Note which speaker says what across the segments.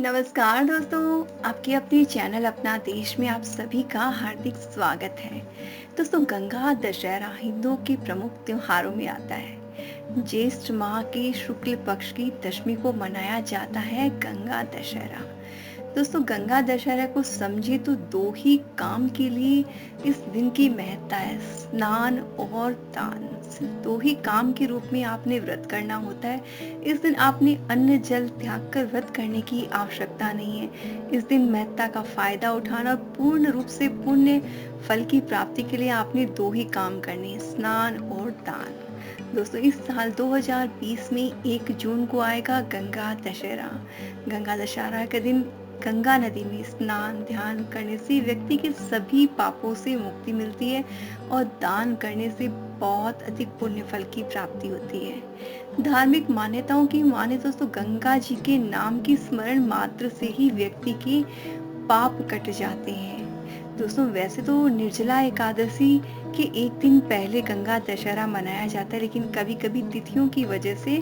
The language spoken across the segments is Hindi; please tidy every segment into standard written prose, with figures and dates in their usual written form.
Speaker 1: नमस्कार दोस्तों, आपके अपने चैनल अपना देश में आप सभी का हार्दिक स्वागत है। दोस्तों, गंगा दशहरा हिंदुओं के प्रमुख त्योहारों में आता है। ज्येष्ठ माह के शुक्ल पक्ष की दशमी को मनाया जाता है गंगा दशहरा। दोस्तों, गंगा दशहरा को समझे तो दो ही काम के लिए इस दिन की महत्ता है, स्नान और दान। सिर्फ दो ही काम के रूप में आपने व्रत करना होता है। इस दिन आपने अन्न जल त्याग कर व्रत करने की आवश्यकता नहीं है। इस दिन महत्ता का फायदा उठाना और पूर्ण रूप से पुण्य फल की प्राप्ति के लिए आपने दो ही काम करने हैं, स्नान और दान। दोस्तों, इस साल 2020 में 1 जून को आएगा गंगा दशहरा। गंगा दशहरा के दिन गंगा नदी में स्नान ध्यान करने से व्यक्ति के सभी पापों से मुक्ति मिलती है और दान करने से बहुत अधिक पुण्य फल की प्राप्ति होती है। धार्मिक मान्यताओं की माने दोस्तों, गंगा जी के नाम की स्मरण मात्र से ही व्यक्ति के पाप कट जाते हैं। दोस्तों, वैसे तो निर्जला एकादशी के एक दिन पहले गंगा दशहरा मनाया जाता है, लेकिन कभी-कभी तिथियों की वजह से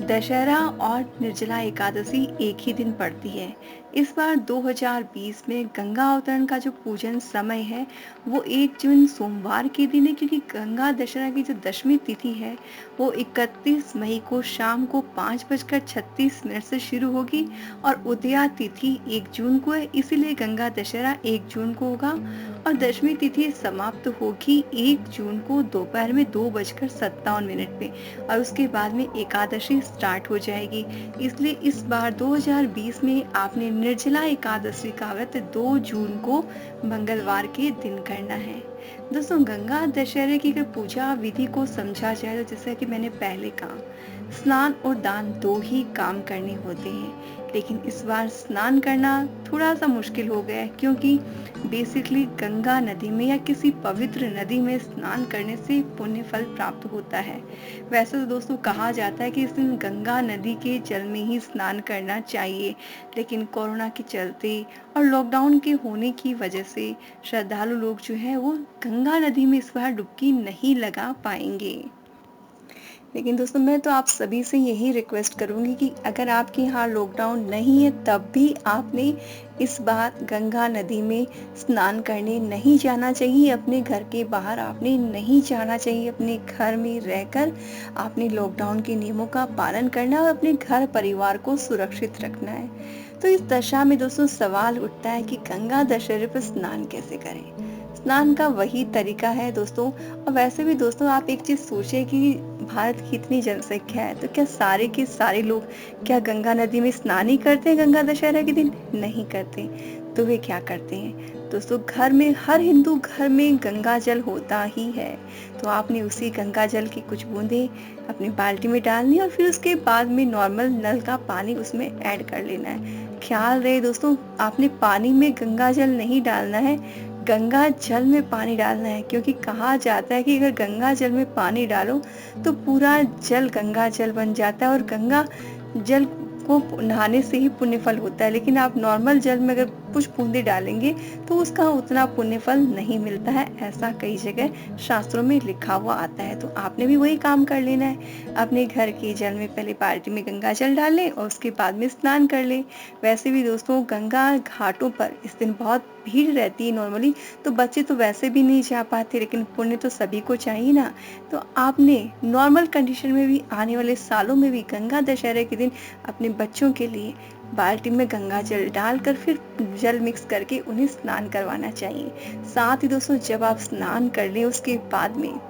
Speaker 1: दशहरा और निर्जला एकादशी एक ही दिन पड़ती है। इस बार 2020 में गंगा अवतरण का जो पूजन समय है वो 1 जून सोमवार के दिन है, क्योंकि गंगा दशहरा की जो दशमी तिथि है वो 31 मई को शाम को 5:36 से शुरू होगी और उदया तिथि 1 जून को है, इसीलिए गंगा दशहरा 1 जून को होगा और दशमी तिथि समाप्त होगी 1 जून को दोपहर में 2:57 पे और उसके बाद में एकादशी स्टार्ट हो जाएगी। इसलिए इस बार 2020 में आपने निर्जला एकादशी का व्रत 2 जून को मंगलवार के दिन करना है। दोस्तों, गंगा दशहरे की अगर पूजा विधि को समझा जाए तो जैसा कि मैंने पहले कहा, स्नान और दान दो ही काम करने होते हैं, लेकिन इस बार स्नान करना थोड़ा सा मुश्किल हो गया है, क्योंकि बेसिकली गंगा नदी में या किसी पवित्र नदी में स्नान करने से पुण्य फल प्राप्त होता है। वैसे तो दोस्तों कहा जाता है कि इस दिन गंगा नदी के जल में ही स्नान करना चाहिए, लेकिन कोरोना के चलते और लॉकडाउन के होने की वजह से श्रद्धालु लोग जो है वो गंगा नदी में इस बार डुबकी नहीं लगा पाएंगे। लेकिन दोस्तों, मैं तो आप सभी से यही रिक्वेस्ट करूंगी कि अगर आपके यहाँ लॉकडाउन नहीं है तब भी आपने इस बार गंगा नदी में स्नान करने नहीं जाना चाहिए। अपने घर के बाहर आपने नहीं जाना चाहिए। अपने घर में रहकर आपने लॉकडाउन के नियमों का पालन करना और अपने घर परिवार को सुरक्षित रखना है। तो इस दशा में दोस्तों सवाल उठता है कि गंगा दशहरे पर स्नान कैसे करें। स्नान का वही तरीका है दोस्तों। और वैसे भी दोस्तों, आप एक चीज सोचिए कि भारत की इतनी जनसंख्या है, तो क्या सारे के सारे लोग क्या गंगा नदी में स्नान ही करते हैं गंगा दशहरा के दिन? नहीं करते। तो वे क्या करते हैं दोस्तों? घर में हर हिंदू घर में गंगा जल होता ही है, तो आपने उसी गंगा जल की कुछ बूंदे अपनी बाल्टी में डालनी और फिर उसके बाद में नॉर्मल नल का पानी उसमें ऐड कर लेना है। ख्याल रहे दोस्तों, आपने पानी में गंगा जल नहीं डालना है, गंगा जल में पानी डालना है, क्योंकि कहा जाता है कि अगर गंगा जल में पानी डालो तो पूरा जल गंगा जल बन जाता है और गंगा जल को नहाने से ही पुण्य फल होता है। लेकिन आप नॉर्मल जल में अगर कुछ बूंदे डालेंगे तो उसका उतना पुण्य फल नहीं मिलता है, ऐसा कई जगह शास्त्रों में लिखा हुआ आता है। तो आपने भी वही काम कर लेना है, अपने घर के जल में पहले बाल्टी में गंगा जल डाल लें और उसके बाद में स्नान कर लें। वैसे भी दोस्तों, गंगा घाटों पर इस दिन बहुत भीड़ रहती है नॉर्मली, तो बच्चे तो वैसे भी नहीं जा पाते, लेकिन पुण्य तो सभी को चाहिए ना। तो आपने नॉर्मल कंडीशन में भी आने वाले सालों में भी गंगा दशहरे के दिन अपने बच्चों के लिए बाल्टी में गंगा जल डालकर फिर जल मिक्स करके उन्हें स्नान करवाना चाहिए। साथ ही दोस्तों, जब आप स्नान कर लें उसके बाद में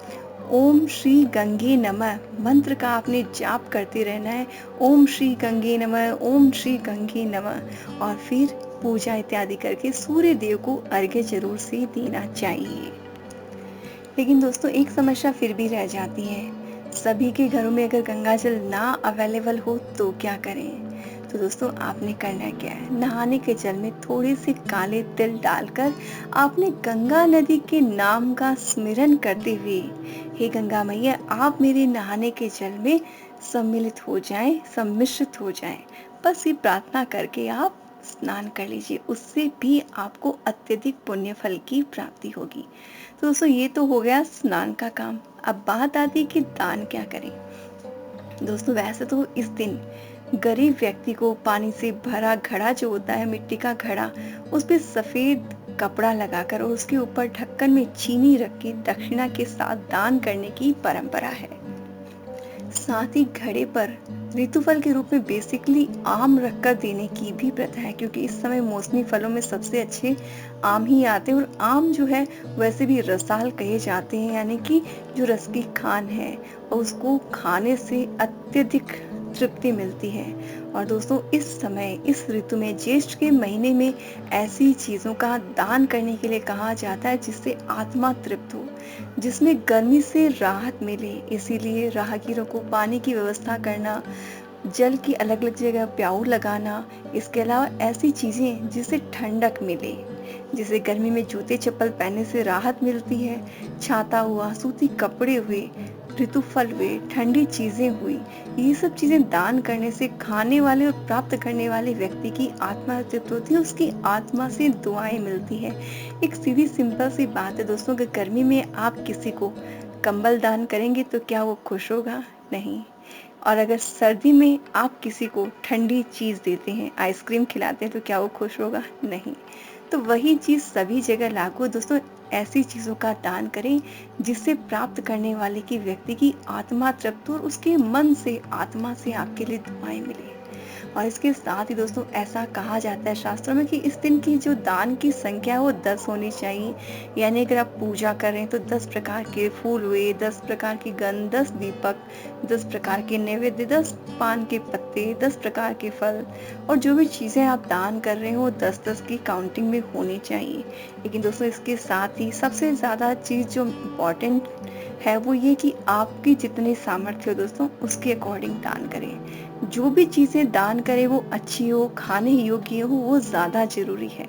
Speaker 1: ओम श्री गंगे नमः मंत्र का आपने जाप करते रहना है। ओम श्री गंगे नमः, ओम श्री गंगे नमः, और फिर पूजा इत्यादि करके सूर्य देव को अर्घ्य जरूर से देना चाहिए। लेकिन दोस्तों, एक समस्या फिर भी रह जाती है, सभी के घरों में अगर गंगा जल ना अवेलेबल हो तो क्या करें? तो दोस्तों, आपने करना क्या है, नहाने के जल में थोड़े से काले तिल डालकर आपने गंगा नदी के नाम का स्मरण करते हुए, हे गंगा मैया आप मेरे नहाने के जल में सम्मिलित हो जाएं, सम्मिश्रित हो जाएं, बस ये प्रार्थना करके आप स्नान कर लीजिए। उससे भी आपको अत्यधिक पुण्य फल की प्राप्ति होगी। तो दोस्तों, ये तो हो गया स्नान का काम। अब बात आती है कि दान क्या करें। दोस्तों, वैसे तो इस दिन गरीब व्यक्ति को पानी से भरा घड़ा जो होता है, मिट्टी का घड़ा, उस पे सफेद कपड़ा लगाकर और उसके ऊपर ढक्कन में चीनी रख के दक्षिणा के साथ दान करने की परंपरा है। साथ ही घड़े पर ऋतुफल के रूप में बेसिकली आम रखकर देने की भी प्रथा है, क्योंकि इस समय मौसमी फलों में सबसे अच्छे आम ही आते हैं। और आम जो है वैसे भी रसाल कहे जाते हैं, यानी कि जो रस की खान है और उसको खाने से अत्यधिक तृप्ति मिलती है। और दोस्तों, इस समय इस ऋतु में ज्येष्ठ के महीने में ऐसी चीजों का दान करने के लिए कहा जाता है जिससे आत्मा तृप्त हो, जिसमें गर्मी से राहत मिले। इसीलिए राहगीरों को पानी की व्यवस्था करना, जल की अलग अलग जगह प्याऊ लगाना, इसके अलावा ऐसी चीजें जिससे ठंडक मिले, जिसे गर्मी में जूते चप्पल पहनने से राहत मिलती है, छाता हुआ, सूती कपड़े हुए, ऋतुफल हुए, ठंडी चीजें हुई, ये सब चीजें दान करने से खाने वाले और प्राप्त करने वाले व्यक्ति की आत्मा तृप्त होती है, उसकी आत्मा से दुआएं मिलती है। एक सीधी सिंपल सी बात है दोस्तों, अगर गर्मी में आप किसी को कंबल दान करेंगे तो क्या वो खुश होगा? नहीं। और अगर सर्दी में आप किसी को ठंडी चीज देते हैं, आइसक्रीम खिलाते हैं, तो क्या वो खुश होगा? नहीं। तो वही चीज सभी जगह लागू है दोस्तों। ऐसी चीजों का दान करें जिससे प्राप्त करने वाले की व्यक्ति की आत्मा तृप्त हो और उसके मन से, आत्मा से आपके लिए दुआएं मिले। और इसके साथ ही दोस्तों, ऐसा कहा जाता है शास्त्रों में कि इस दिन की जो दान की संख्या है वो 10 होनी चाहिए। यानी अगर आप पूजा कर रहे हैं तो 10 प्रकार के फूल हुए, 10 प्रकार की गंध, 10 दीपक, 10 प्रकार के नैवेद्य, 10 पान के पत्ते, 10 प्रकार के फल, और जो भी चीजें आप दान कर रहे हो 10-10 की काउंटिंग में होनी चाहिए। लेकिन दोस्तों, इसके साथ ही सबसे ज्यादा चीज जो इम्पोर्टेंट है वो ये कि आपकी जितनी सामर्थ्य हो दोस्तों, उसके अकॉर्डिंग दान करें। जो भी चीजें दान करें वो अच्छी हो, खाने योग्य हो, वो ज्यादा जरूरी है।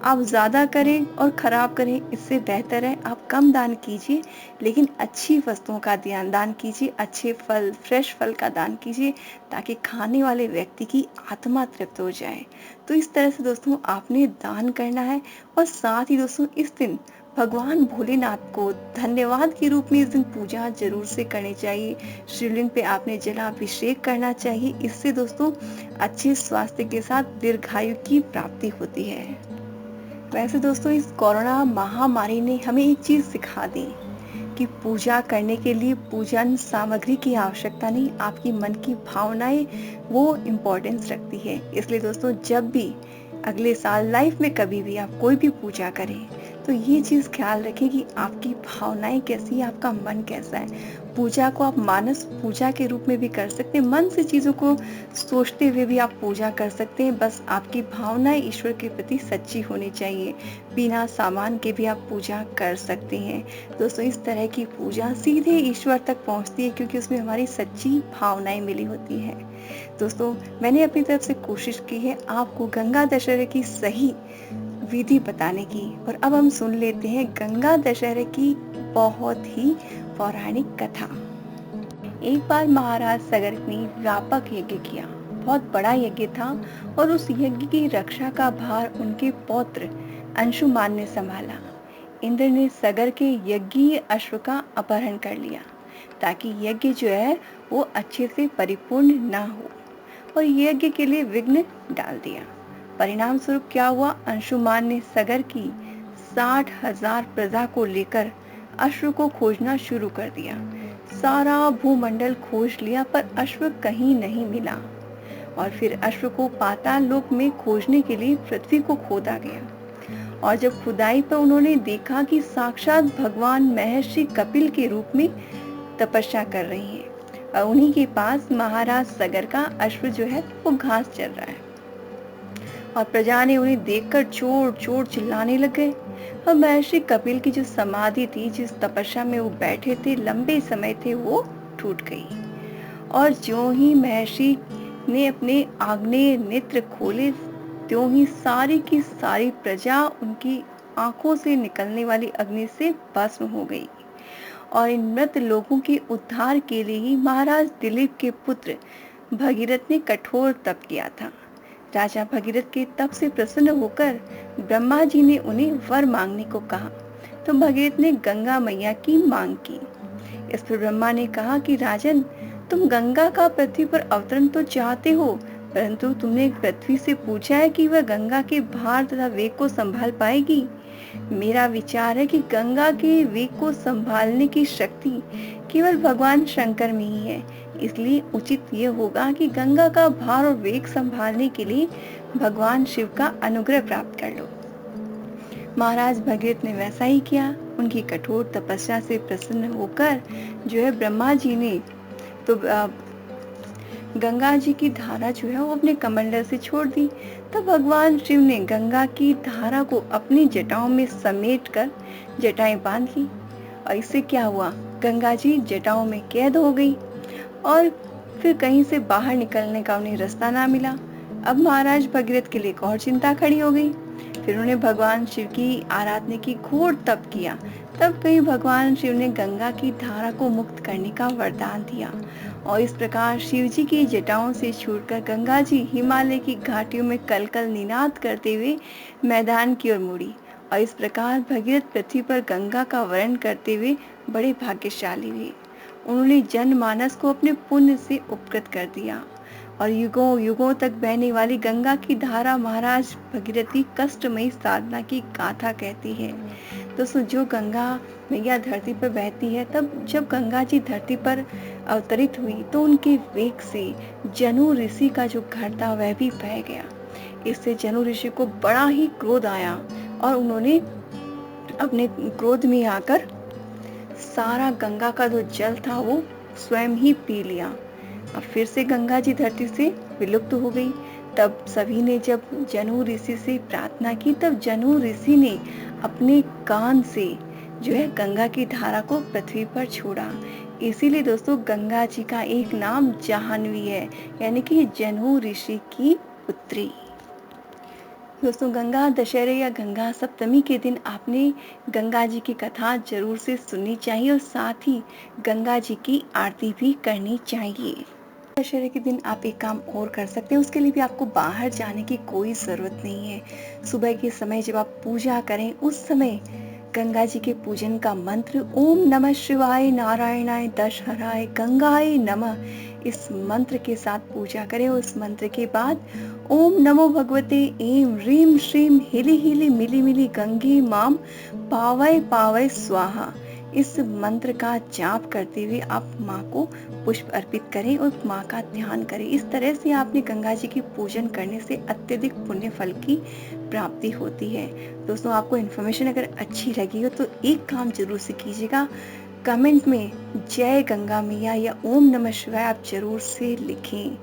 Speaker 1: आप ज्यादा करें और खराब करें, इससे बेहतर है आप कम दान कीजिए, लेकिन अच्छी वस्तुओं का दान कीजिए, अच्छे फल, फ्रेश फल का दान कीजिए, ताकि खाने वाले व्यक्ति की आत्मा तृप्त हो जाए। तो इस तरह से दोस्तों आपने दान करना है। और साथ ही दोस्तों, इस दिन भगवान भोलेनाथ को धन्यवाद के रूप में इस दिन पूजा जरूर से करनी चाहिए। शिवलिंग पे आपने जलाभिषेक करना चाहिए। इससे दोस्तों अच्छे स्वास्थ्य के साथ दीर्घायु की प्राप्ति होती है। वैसे दोस्तों, इस कोरोना महामारी ने हमें एक चीज सिखा दी कि पूजा करने के लिए पूजन सामग्री की आवश्यकता नहीं, आपकी मन की भावनाएं वो इम्पोर्टेंस रखती है। इसलिए दोस्तों, जब भी अगले साल लाइफ में कभी भी आप कोई भी पूजा करें तो ये चीज ख्याल रखें कि आपकी भावनाएं कैसी है, आपका मन कैसा है। पूजा को आप मानस पूजा के रूप में भी कर सकते हैं, मन से चीजों को सोचते हुए भी आप पूजा कर सकते हैं। बस आपकी भावनाएं ईश्वर के प्रति सच्ची होनी चाहिए। बिना सामान के भी आप पूजा कर सकते हैं दोस्तों। इस तरह की पूजा सीधे ईश्वर तक पहुंचती है, क्योंकि उसमें हमारी सच्ची भावनाएं मिली होती हैं। दोस्तों, मैंने अपनी तरफ से कोशिश की है आपको गंगा दशहरे की सही विधि बताने की। और अब हम सुन लेते हैं गंगा दशहरे की बहुत ही पौराणिक कथा। एक बार महाराज सगर ने व्यापक यज्ञ किया। बहुत बड़ा यज्ञ था और उस यज्ञ की रक्षा का भार उनके पौत्र अंशुमान ने संभाला। इंद्र ने सगर के यज्ञीय अश्व का अपहरण कर लिया ताकि यज्ञ जो है वो अच्छे से परिपूर्ण ना हो, और यज्ञ के लिए विघ्न डाल दिया। परिणाम स्वरूप क्या हुआ? अंशुमान ने सगर की 60,000 प्रजा को लेकर अश्व को खोजना शुरू कर दिया। सारा भूमंडल खोज लिया पर अश्व कहीं नहीं मिला, और फिर अश्व को पाताल लोक में खोजने के लिए पृथ्वी को खोदा गया। और जब खुदाई पर उन्होंने देखा कि साक्षात भगवान महर्षि कपिल के रूप में तपस्या कर रही हैं, और उन्हीं के पास महाराज सगर का अश्व जो है वो घास चल रहा है। और प्रजा ने उन्हें देखकर चोर चोर चिल्लाने लग गए। और महर्षि कपिल की जो समाधि थी, जिस तपस्या में वो बैठे थे लंबे समय थे, वो टूट गई। और ज्यों ही महर्षि ने अपने आग्नेय नेत्र खोले, त्यों ही सारी की सारी प्रजा उनकी आंखों से निकलने वाली अग्नि से भस्म हो गई। और इन मृत लोगों के उद्धार के लिए ही महाराज दिलीप के पुत्र भगीरथ ने कठोर तप किया था। राजा भगीरथ के तप से प्रसन्न होकर ब्रह्मा जी ने उन्हें वर मांगने को कहा, तो भगीरथ ने गंगा मैया की मांग की। इस पर ब्रह्मा ने कहा कि राजन, तुम गंगा का पृथ्वी पर अवतरण तो चाहते हो, परंतु तुमने पृथ्वी से पूछा है कि वह गंगा के भार तथा वेग को संभाल पाएगी? मेरा विचार है कि गंगा के वेग को संभालने की शक्ति केवल भगवान शंकर में ही है। इसलिए उचित ये होगा कि गंगा का भार और वेग संभालने के लिए भगवान शिव का अनुग्रह प्राप्त कर लो। महाराज भगीरथ ने वैसा ही किया। उनकी कठोर तपस्या से प्रसन्न होकर जो है ब्रह्मा जी ने तो गंगा जी की धारा जो है वो अपने कमंडल से छोड़ दी। तब भगवान शिव ने गंगा की धारा को अपनी जटाओं में समेट कर जटाएं बांध ली और इससे क्या हुआ, गंगा जी जटाओं में कैद हो गई और फिर कहीं से बाहर निकलने का उन्हें रास्ता ना मिला। अब महाराज भगीरथ के लिए एक और चिंता खड़ी हो गई। फिर उन्हें भगवान शिव की आराधना की घोर तप किया। तब कहीं भगवान शिव ने गंगा की धारा को मुक्त करने का वरदान दिया और इस प्रकार शिव जी की जटाओं से छूटकर गंगा जी हिमालय की घाटियों में कलकल निनाद करते हुए मैदान की ओर मुड़ी और इस प्रकार भगीरथ पृथ्वी पर गंगा का वर्णन करते हुए बड़े भाग्यशाली हुए। उन्होंने जनमानस को अपने पुण्य से उपकृत कर दिया और युगों युगों तक बहने वाली गंगा की धारा महाराज भगीरथ की कष्टमयी साधना की गाथा कहती है। दोस्तों, जो गंगा मैया धरती पर बहती है, तब जब गंगा जी धरती पर अवतरित हुई तो उनके वेग से जनु ऋषि का जो घर था वह भी बह गया। इससे जनु ऋषि को बड़ा ही क्रोध आया और उन्होंने अपने क्रोध में आकर सारा गंगा का जो जल था वो स्वयं ही पी लिया। अब फिर से गंगा जी धरती से विलुप्त हो गई। तब सभी ने जब जनु ऋषि से प्रार्थना की, तब जनु ऋषि ने अपने कान से जो है गंगा की धारा को पृथ्वी पर छोड़ा। इसीलिए दोस्तों गंगा जी का एक नाम जाह्नवी है, यानी कि जनु ऋषि की पुत्री। दोस्तों, गंगा दशहरे या गंगा सप्तमी के दिन आपने गंगा जी की कथा जरूर से सुननी चाहिए और साथ ही गंगा जी की आरती भी करनी चाहिए। दशहरे के दिन आप एक काम और कर सकते हैं, उसके लिए भी आपको बाहर जाने की कोई ज़रूरत नहीं है। सुबह के समय जब आप पूजा करें, उस समय गंगा जी के पूजन का मंत्र ओम नमः शिवाय नारायणाय दशहराय गंगाय नमः, इस मंत्र के साथ पूजा करें। उस मंत्र के बाद ओम नमो भगवते ऐं ह्रीं श्रीं हिली हिली मिली मिली गंगे माम पावय पावय स्वाहा, इस मंत्र का जाप करते हुए आप माँ को पुष्प अर्पित करें और माँ का ध्यान करें। इस तरह से आपने गंगा जी की पूजन करने से अत्यधिक पुण्य फल की प्राप्ति होती है। दोस्तों, आपको इन्फॉर्मेशन अगर अच्छी लगी हो तो एक काम जरूर से कीजिएगा, कमेंट में जय गंगा मैया या ओम नमः शिवाय आप जरूर से लिखें।